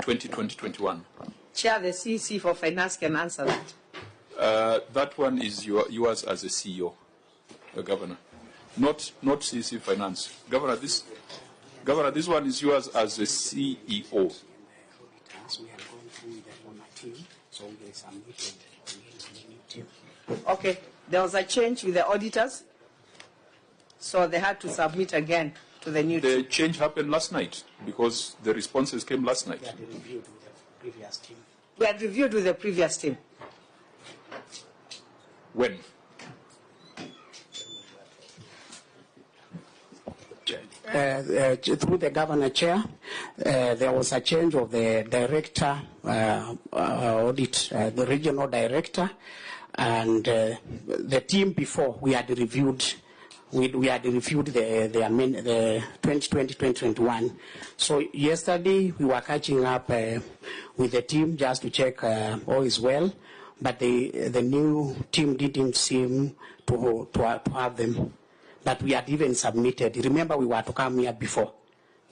2020-21? Chair, the CEC for Finance can answer that. That one is yours as a CEO, Governor, not CEC Finance. Governor, this one is yours as a CEO. Okay, there was a change with the auditors, so they had to submit again to the new team. The change happened last night because the responses came last night. We had reviewed with the previous team. When? Through the Governor Chair, there was a change of the director, audit, the regional director, and the team before we had reviewed. We had reviewed the 2020-2021. So yesterday we were catching up with the team just to check all is well, but the new team didn't seem to have them. But we had even submitted. Remember, we were to come here before.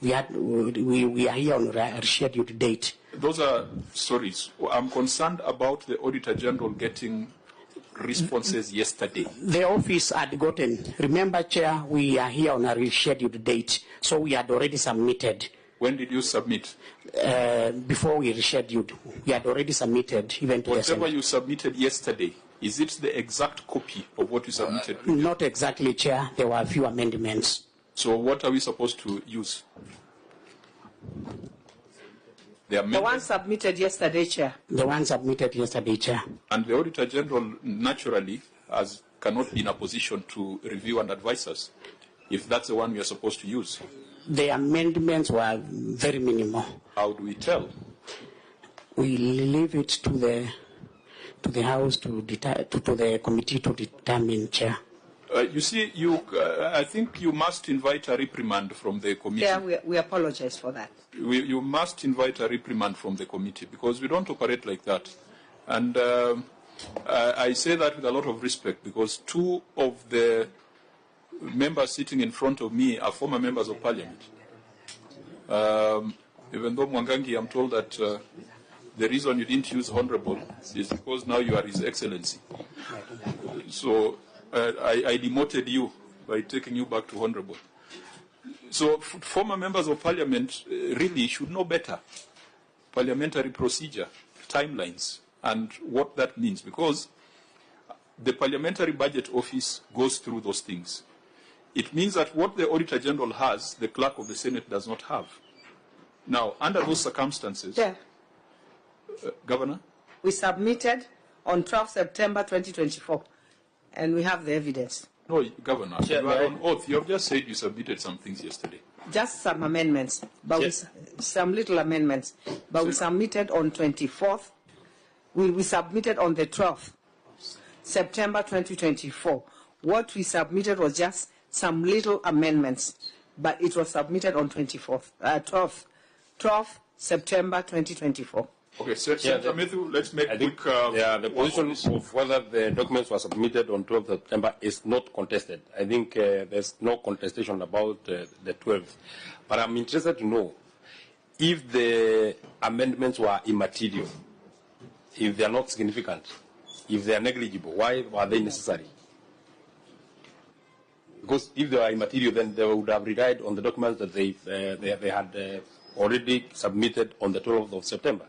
We are here on a rescheduled date. Those are stories. I'm concerned about the Auditor General getting responses yesterday. The office had gotten. Remember, Chair, we are here on a rescheduled date, so we had already submitted. When did you submit? Before we rescheduled, we had already submitted even to the Senate. Whatever you submitted yesterday, is it the exact copy of what you submitted? Not exactly, Chair. There were a few amendments. So what are we supposed to use? The one submitted yesterday, Chair. The one submitted yesterday, Chair. And the Auditor General naturally cannot be in a position to review and advise us if that's the one we are supposed to use. The amendments were very minimal. How do we tell? We leave it to the House to the committee to determine, Chair. You see, I think you must invite a reprimand from the committee. Yeah, we apologize for that. You must invite a reprimand from the committee because we don't operate like that. And I say that with a lot of respect because two of the members sitting in front of me are former members of parliament. Even though Mwangangi, I'm told that the reason you didn't use honorable is because now you are His Excellency. So I demoted you by taking you back to honorable. So former members of parliament really should know better parliamentary procedure, timelines, and what that means because the Parliamentary Budget Office goes through those things. It means that what the Auditor General has, the Clerk of the Senate does not have. Now, under those circumstances, Yeah. Governor? We submitted on 12 September 2024, and we have the evidence. No, Governor, you are on oath. You have just said you submitted some things yesterday. Just some amendments, but some little amendments. But we submitted on 24th. We submitted on the 12th September 2024. What we submitted was just some little amendments, but it was submitted on 12th September 2024. Okay, Senator Matthew, let's make quick. The position of whether the documents were submitted on 12th September is not contested. I think there's no contestation about the 12th. But I'm interested to know if the amendments were immaterial, if they are not significant, if they are negligible, why were they necessary? Because if they were immaterial, then they would have relied on the documents that they had already submitted on the 12th of September.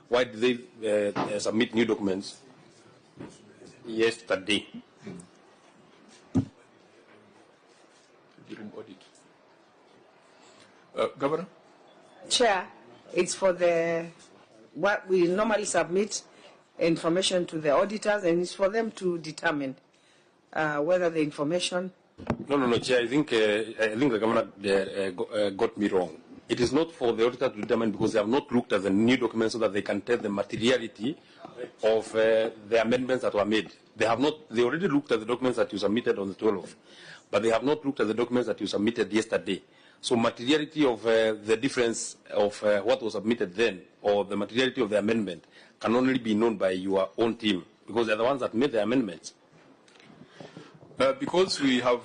Why did they submit new documents yesterday? During audit. Governor? Chair, it's for what we normally submit information to the auditors, and it's for them to determine whether the information. No, Chair. I think the Governor got me wrong. It is not for the auditor to determine because they have not looked at the new documents so that they can tell the materiality of the amendments that were made. They have not. They already looked at the documents that you submitted on the 12th, but they have not looked at the documents that you submitted yesterday. So materiality of the difference of what was submitted then or the materiality of the amendment can only be known by your own team because they're the ones that made the amendments. Because we have,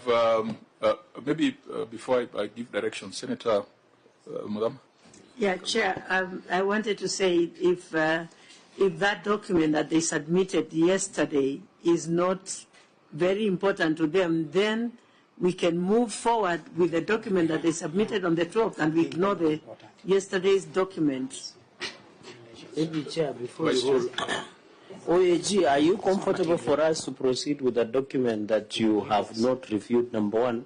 maybe before I give direction, Senator Madam, Yeah, Chair, I wanted to say if that document that they submitted yesterday is not very important to them, then we can move forward with the document that they submitted on the 12th and we ignore the yesterday's document. Maybe, Chair, before you hold, OAG, are you comfortable for us to proceed with a document that you have not reviewed, number one?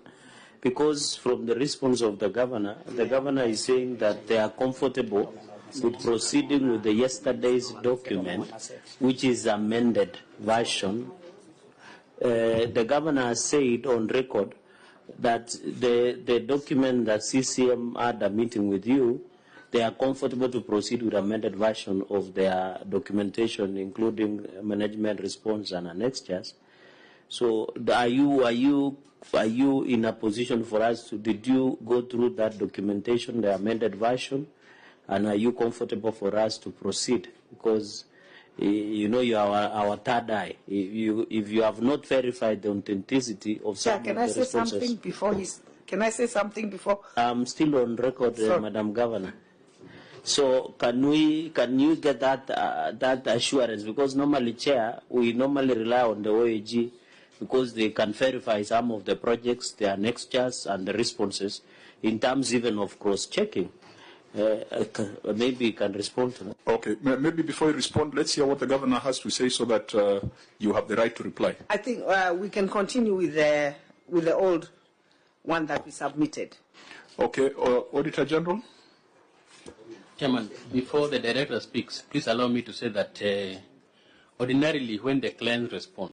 Because from the response of the governor is saying that they are comfortable with proceeding with the yesterday's document, which is amended version. The governor has said on record that the document that CCM had a meeting with you, they are comfortable to proceed with amended version of their documentation, including management response and annexures. So are you in a position for us to, did you go through that documentation, the amended version, and are you comfortable for us to proceed? Because you know you are our third eye. If you have not verified the authenticity of some of the responses. Can I say something before? I'm still on record, Madam Governor. So can you get that assurance? Because normally, Chair, we normally rely on the OAG because they can verify some of the projects, the annexures and the responses in terms even of cross-checking. Maybe you can respond to that. Okay, maybe before you respond, let's hear what the governor has to say so that you have the right to reply. I think we can continue with the old one that we submitted. Okay, Auditor General. Chairman, before the director speaks, please allow me to say that ordinarily when the client responds,